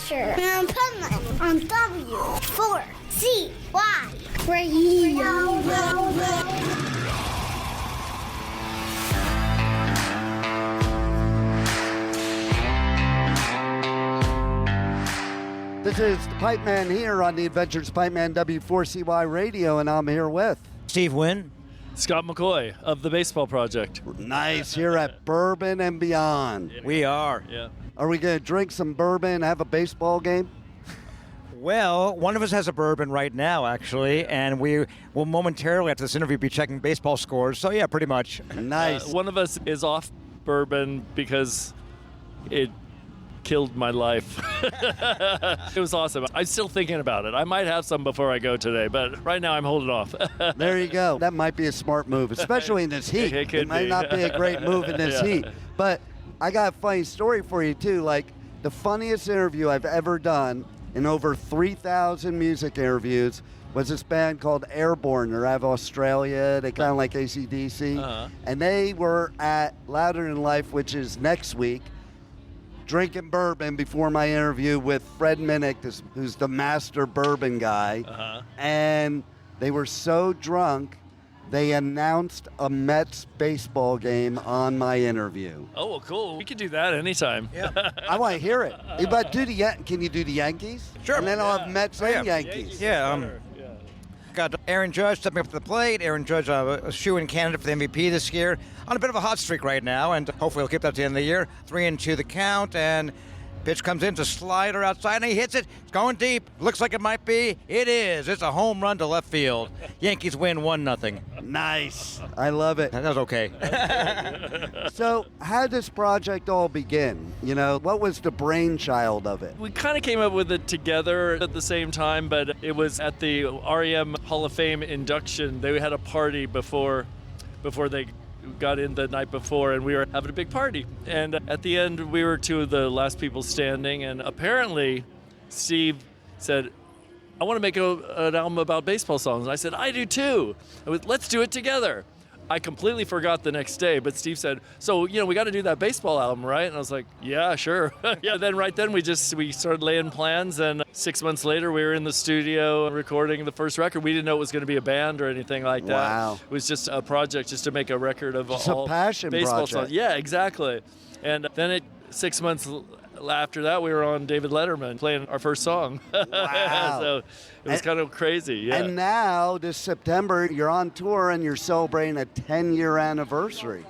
Asher and Pipeman on W4CY Radio. This is the Pipeman here on the Adventures Pipeman W4CY Radio, and I'm here with Steve Wynn, Scott McCoy of the Baseball Project. Nice here at Bourbon and Beyond. We are. Yeah. Are we going to drink some bourbon, have a baseball game? Well, one of us has a bourbon right now, actually, and we will momentarily after this interview be checking baseball scores. So, yeah, pretty much. Nice. One of us is off bourbon because it killed my life. It was awesome. I'm still thinking about it. I might have some before I go today, but right now I'm holding off. There you go. That might be a smart move, especially in this heat. It might not be a great move in this heat. But I got a funny story for you, too. Like, the funniest interview I've ever done in over 3,000 music interviews was this band called Airborne. They're out of Australia. They kind of like AC/DC. And they were at Louder Than Life, which is next week, drinking bourbon before my interview with Fred Minnick, who's the master bourbon guy. And they were so drunk, they announced a Mets baseball game on my interview. Oh, well, cool. We could do that anytime. Yeah. I want to hear it. But can you do the Yankees? Sure. And then I'll have Mets and Yankees. Yeah. Got Aaron Judge stepping up to the plate. Aaron Judge, a shoe-in candidate for the MVP this year. On a bit of a hot streak right now, and hopefully he'll keep that to the end of the year. 3-2 the count, and pitch comes in to slider outside, and he hits it. It's going deep. Looks like it might be. It is. It's a home run to left field. Yankees win 1-0. Nice. I love it. That was okay. So how did this project all begin? You know, what was the brainchild of it? We kind of came up with it together at the same time, but it was at the REM Hall of Fame induction. They had a party before they got in the night before, and we were having a big party. And at the end, we were two of the last people standing, and apparently Steve said, I want to make an album about baseball songs. And I said, I do too. Let's do it together. I completely forgot the next day, but Steve said, so, we got to do that baseball album, right? And I was like, yeah, sure. Yeah. Then right then we started laying plans, and 6 months later we were in the studio recording the first record. We didn't know it was going to be a band or anything like that. Wow. It was just a project just to make a record of It's all a passion baseball project. songs. Yeah, exactly. And then 6 months after that, we were on David Letterman playing our first song. Wow. So it was kind of crazy. Yeah. And now, this September, you're on tour and you're celebrating a 10-year anniversary,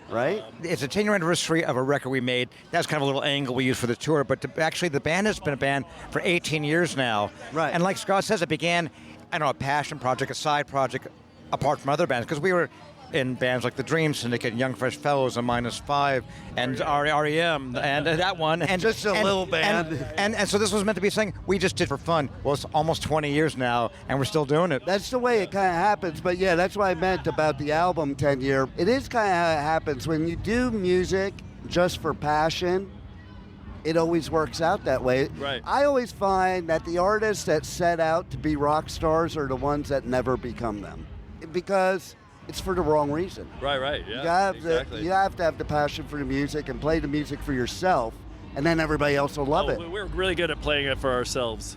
right? It's a 10-year anniversary of a record we made. That's kind of a little angle we used for the tour, but actually the band has been a band for 18 years now. Right. And like Scott says, it began, a passion project, a side project, apart from other bands, because we were in bands like the Dream Syndicate, Young Fresh Fellows, and -5, and REM, and that one. And Just a little band. And so this was meant to be a thing we just did for fun. Well, it's almost 20 years now, and we're still doing it. That's the way it kind of happens. But yeah, that's what I meant about the album 10-year. It is kind of how it happens. When you do music just for passion, it always works out that way. Right. I always find that the artists that set out to be rock stars are the ones that never become them, because it's for the wrong reason. Right, yeah. You have to have the passion for the music and play the music for yourself, and then everybody else will love it. We're really good at playing it for ourselves.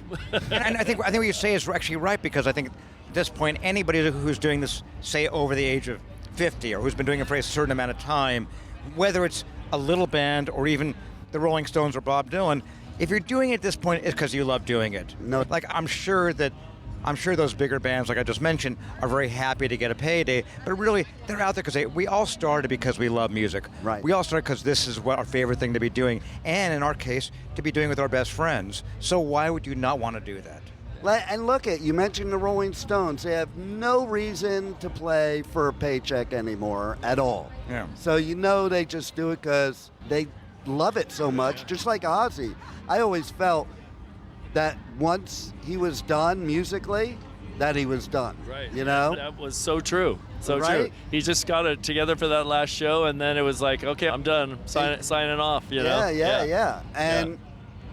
And I think what you say is actually right, because I think at this point, anybody who's doing this, say over the age of 50, or who's been doing it for a certain amount of time, whether it's a little band or even the Rolling Stones or Bob Dylan, if you're doing it at this point, it's because you love doing it. No. Like, I'm sure those bigger bands, like I just mentioned, are very happy to get a payday, but really, they're out there because we all started because we love music. Right. We all started because this is what our favorite thing to be doing, and in our case, to be doing with our best friends. So why would you not want to do that? And look you mentioned the Rolling Stones. They have no reason to play for a paycheck anymore at all. Yeah. So they just do it because they love it so much, just like Ozzy. I always felt that once he was done musically, that he was done. Right. That was so true. So right? true. He just got it together for that last show, and then it was like, okay, I'm done. Signing off, Yeah. And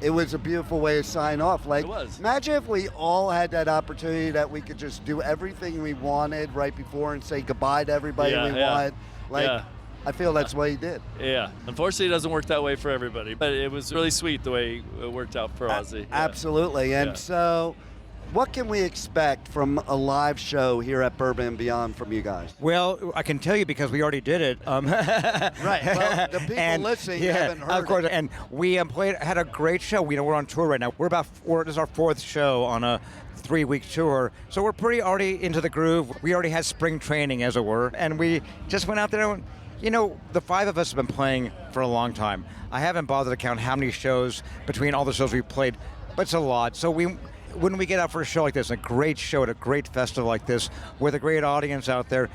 it was a beautiful way to sign off. Like, it was. Imagine if we all had that opportunity that we could just do everything we wanted right before and say goodbye to everybody we wanted. Like, I feel that's what he did. Yeah. Unfortunately, it doesn't work that way for everybody, but it was really sweet the way it worked out for Ozzy. Absolutely. And Yeah. so, what can we expect from a live show here at Bourbon and Beyond from you guys? Well, I can tell you because we already did it. Right. Well, the people listening haven't heard of course. it. And we had a great show. We're on tour right now. This is our 4th show on a 3-week tour. So we're pretty already into the groove. We already had spring training, as it were. And we just went out there and, the 5 of us have been playing for a long time. I haven't bothered to count how many shows between all the shows we've played, but it's a lot. So when we get out for a show like this, a great show at a great festival like this, with a great audience out there,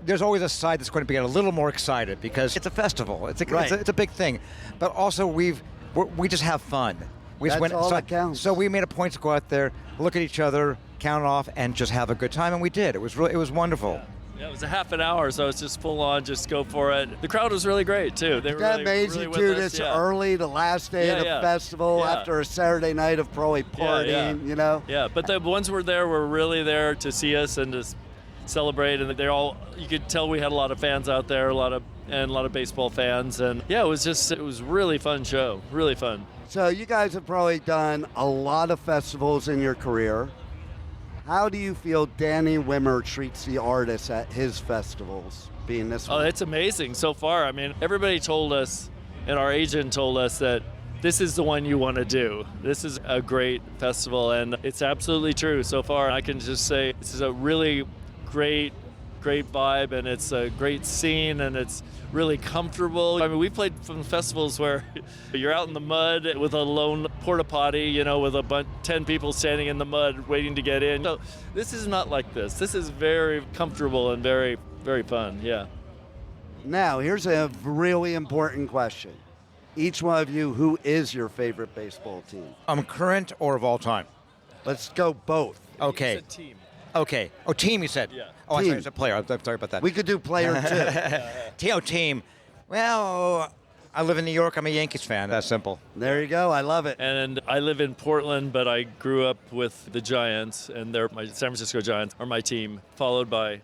there's always a side that's going to be a little more excited because it's a festival. It's a big thing. But also we just have fun. That's all that counts. So we made a point to go out there, look at each other, count off, and just have a good time, and we did. It was wonderful. Yeah, it was a half an hour, so it's just full on, just go for it. The crowd was really great, too. They were That really, amazing really to with do us. this Yeah. early, the last day of the festival, Yeah. after a Saturday night of probably partying, Yeah, but the ones who were there were really there to see us and to celebrate, and you could tell we had a lot of fans out there, a lot of baseball fans, and yeah, it was really fun show, really fun. So you guys have probably done a lot of festivals in your career. How do you feel Danny Wimmer treats the artists at his festivals, being this Oh, one? it's amazing so far. I mean, everybody told us, and our agent told us that this is the one you want to do. This is a great festival, and it's absolutely true so far. I can just say this is a really great vibe, and it's a great scene, and it's really comfortable. I mean, we played from festivals where you're out in the mud with a lone porta potty, with 10 people standing in the mud waiting to get in. So this is not like this. This is very comfortable and very, very fun, yeah. Now, here's a really important question. Each one of you, who is your favorite baseball team? Current or of all time? Let's go both. Okay. It's a team. Okay. Oh, team, you said? Yeah. Oh, I Team. thought it was a player. I'm sorry about that. We could do player two. Team. Well, I live in New York. I'm a Yankees fan. That's simple. There you go. I love it. And I live in Portland, but I grew up with the Giants, and my San Francisco Giants are my team, followed by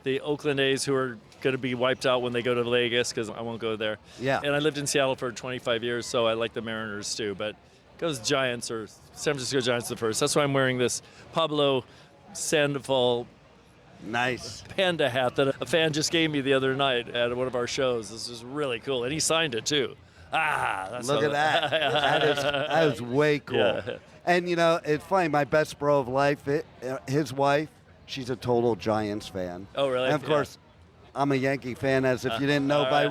the Oakland A's, who are going to be wiped out when they go to Vegas, because I won't go there. Yeah. And I lived in Seattle for 25 years, so I like the Mariners too. But it goes Giants or San Francisco Giants the first. That's why I'm wearing this Pablo Sandoval Nice. panda hat that a fan just gave me the other night at one of our shows. This is really cool, and he signed it too. That's Look at that. That is way cool. Yeah. And, it's funny. My best bro of life, his wife, she's a total Giants fan. Oh, really? And, of course, I'm a Yankee fan, as if you didn't know by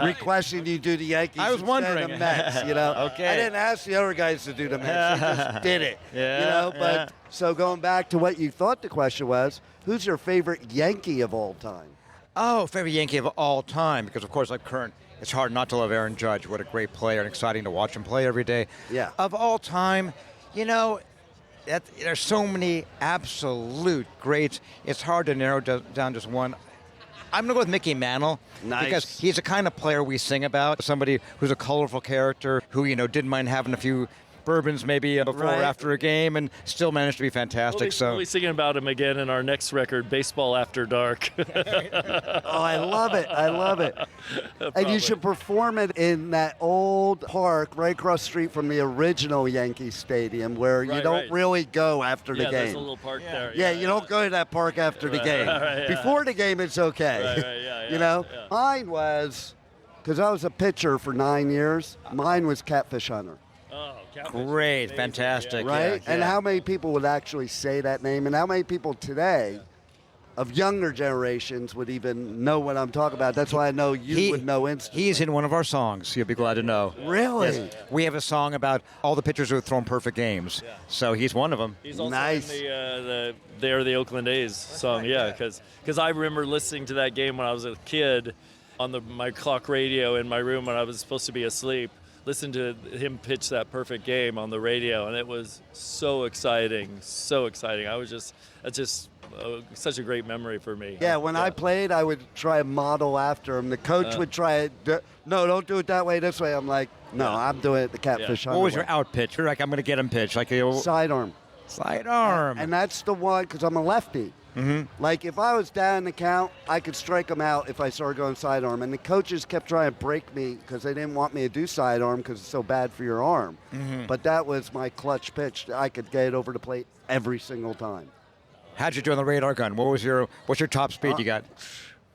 requesting you do the Yankees. I was instead of wondering. the Mets, Okay. I didn't ask the other guys to do the Mets. They just did it. Yeah, But so going back to what you thought the question was, who's your favorite Yankee of all time? Oh, favorite Yankee of all time, because, of course, like current, it's hard not to love Aaron Judge. What a great player, and exciting to watch him play every day. Yeah. Of all time, there's so many absolute greats. It's hard to narrow down just one. I'm going to go with Mickey Mantle. Nice. Because he's the kind of player we sing about, somebody who's a colorful character, who, didn't mind having a few bourbons maybe before or after a game, and still managed to be fantastic. We'll be singing about him again in our next record, Baseball After Dark. Oh, I love it. I love it. And you should perform it in that old park right across the street from the original Yankee Stadium, where you don't really go after the Yeah, there's game. a little park there. Yeah, you don't go to that park after the game. right, yeah. Before the game, it's okay. Right, Yeah. yeah. Mine was, because I was a pitcher for 9 years, mine was Catfish Hunter. Oh, Catfish. Great, Amazing, fantastic. yeah. Right? Yeah, And yeah. how many people would actually say that name, and how many people today of younger generations would even know what I'm talking about? That's why I know you would know instantly. He's in one of our songs, you'll be glad to know. Really? Yes. We have a song about all the pitchers who have thrown perfect games. Yeah. So he's one of them. He's also Nice. in the Oakland A's song, because I remember listening to that game when I was a kid on my clock radio in my room when I was supposed to be asleep. Listen to him pitch that perfect game on the radio, and it was so exciting, so exciting. That's just such a great memory for me. Yeah, when I played, I would try to model after him. The coach would try no, don't do it that way, this way. I'm like, no, I'm doing it the Catfish Hunter What was way. your out pitch? You're like, I'm going to get him pitch. Like a Sidearm. sidearm. And that's the one, because I'm a lefty. Like, if I was down the count, I could strike them out if I started going sidearm. And the coaches kept trying to break me because they didn't want me to do sidearm because it's so bad for your arm. But that was my clutch pitch. I could get it over the plate every single time. How'd you do on the radar gun? What's your top speed you got?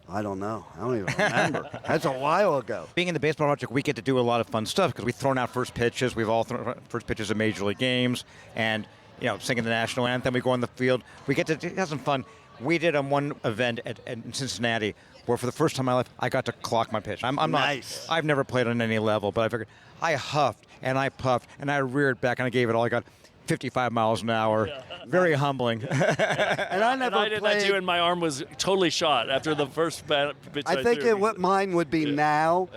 I don't know. I don't even remember. That's a while ago. Being in the baseball project, we get to do a lot of fun stuff because we've thrown out first pitches. We've all thrown out first pitches of Major League games and, singing the national anthem. We go on the field. We get to have some fun. We did on one event in Cincinnati where for the first time in my life, I got to clock my pitch. I'm Nice. I've never played on any level, but I figured I huffed and I puffed and I reared back and I gave it all I got. 55 miles an hour. Very humbling. And I never I did that too, and my arm was totally shot after the first pitch. I think what mine would be now,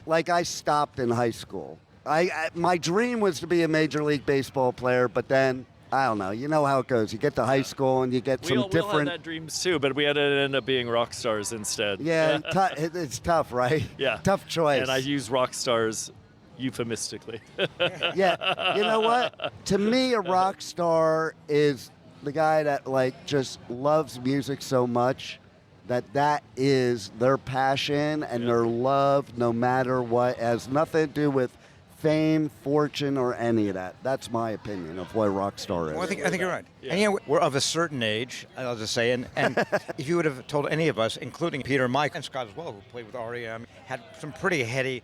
like I stopped in high school. My dream was to be a Major League Baseball player, but then, I don't know, you know how it goes. You get to high school and you get some different... We all had that dreams too, but we had to end up being rock stars instead. Yeah, it's tough, right? Yeah. Tough choice. And I use rock stars euphemistically. Yeah, you know what? To me, a rock star is the guy that just loves music so much that is their passion and their love, no matter what. It has nothing to do with fame, fortune, or any of that. That's my opinion of what a rock star is. Well, I think you're right. Yeah. And we're of a certain age, I'll just say, and if you would have told any of us, including Peter, Mike, and Scott as well, who played with REM, had some pretty heady,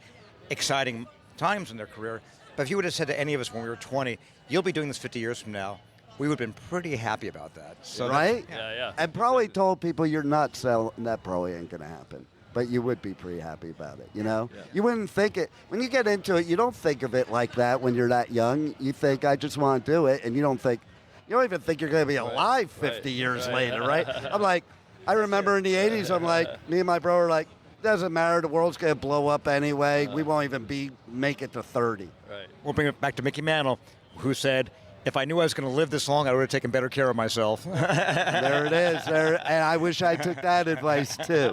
exciting times in their career. But if you would have said to any of us when we were 20, you'll be doing this 50 years from now, we would have been pretty happy about that. So right? Yeah. And probably told people you're nuts, so that probably ain't going to happen. But you would be pretty happy about it, Yeah. You wouldn't think it. When you get into it, you don't think of it like that when you're that young. You think, I just want to do it, and you don't even think you're going to be alive 50 years later, right? I'm like, I remember in the 80s, I'm like, me and my bro were like, doesn't matter, the world's going to blow up anyway. We won't even make it to 30. Right. We'll bring it back to Mickey Mantle, who said, if I knew I was going to live this long, I would have taken better care of myself. There it is. And I wish I took that advice, too.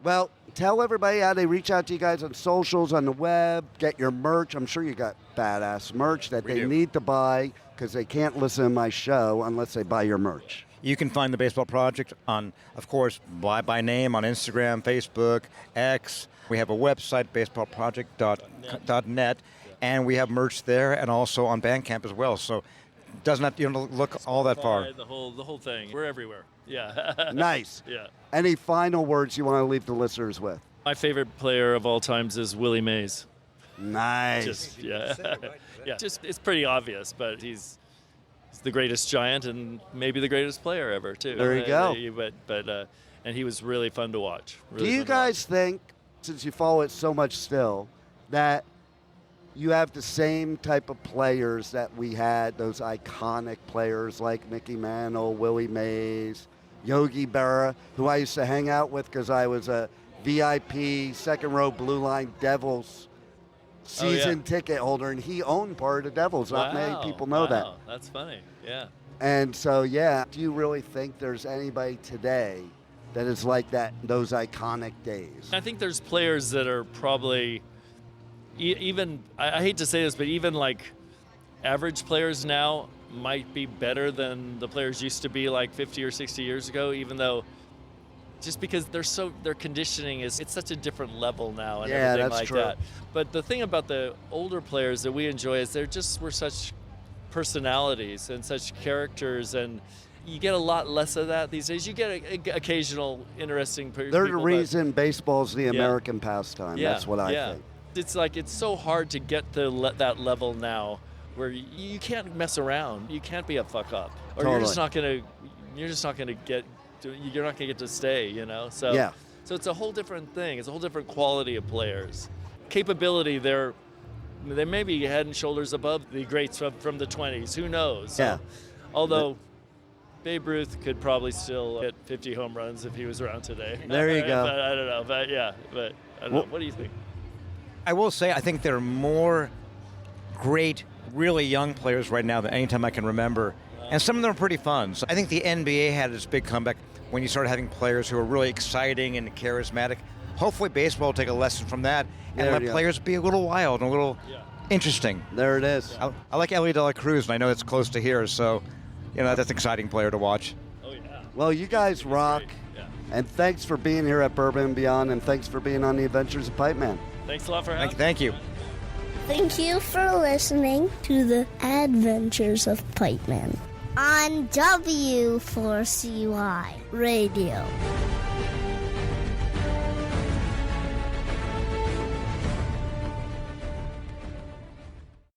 Well, tell everybody how they reach out to you guys on socials, on the web, get your merch. I'm sure you got badass merch that they need to buy because they can't listen to my show unless they buy your merch. You can find the Baseball Project on, of course, by name on Instagram, Facebook, X. We have a website, baseballproject.net, and we have merch there and also on Bandcamp as well. So it doesn't have to look all that far. The whole thing. We're everywhere. Yeah. Nice. Yeah. Any final words you want to leave the listeners with? My favorite player of all times is Willie Mays. Nice. Yeah. It's pretty obvious, but he's the greatest Giant and maybe the greatest player ever too. There you go. And he was really fun to watch. Do you guys think, since you follow it so much still, that you have the same type of players that we had, those iconic players like Mickey Mantle, Willie Mays, Yogi Berra, who I used to hang out with because I was a VIP second row Blue Line Devils season ticket holder, and he owned part of the Devils. Not many people know that. That's funny. Yeah. And so, do you really think there's anybody today that is like that, those iconic days? I think there's players that are probably even, I hate to say this, but even like average players now might be better than the players used to be like 50 or 60 years ago, even though just because their conditioning it's such a different level now and everything that's like true. that. But the thing about the older players that we enjoy is were such personalities and such characters, and you get a lot less of that these days. You get occasional interesting people. They're the reason baseball's the American pastime. That's what I think. It's like it's so hard to get to that level now where you can't mess around. You can't be a fuck up, or you're just not gonna get to stay. So it's a whole different thing. It's a whole different quality of players. Capability, they may be head and shoulders above the greats from the 20s. Who knows? Yeah. Although Babe Ruth could probably still hit 50 home runs if he was around today. There you go. But I don't know. But I don't know. What do you think? I will say I think there are more great, really young players right now than any time I can remember. And some of them are pretty fun. So I think the NBA had its big comeback when you started having players who are really exciting and charismatic. Hopefully baseball will take a lesson from that and let players be a little wild and a little interesting. There it is. I like Ellie De La Cruz, and I know it's close to here, so that's an exciting player to watch. Oh, yeah. Well, you guys rock. Yeah. And thanks for being here at Bourbon Beyond, and thanks for being on the Adventures of Pipeman. Thanks a lot for having me. Thank you. Thank you for listening to the Adventures of Pipeman on W4CY Radio.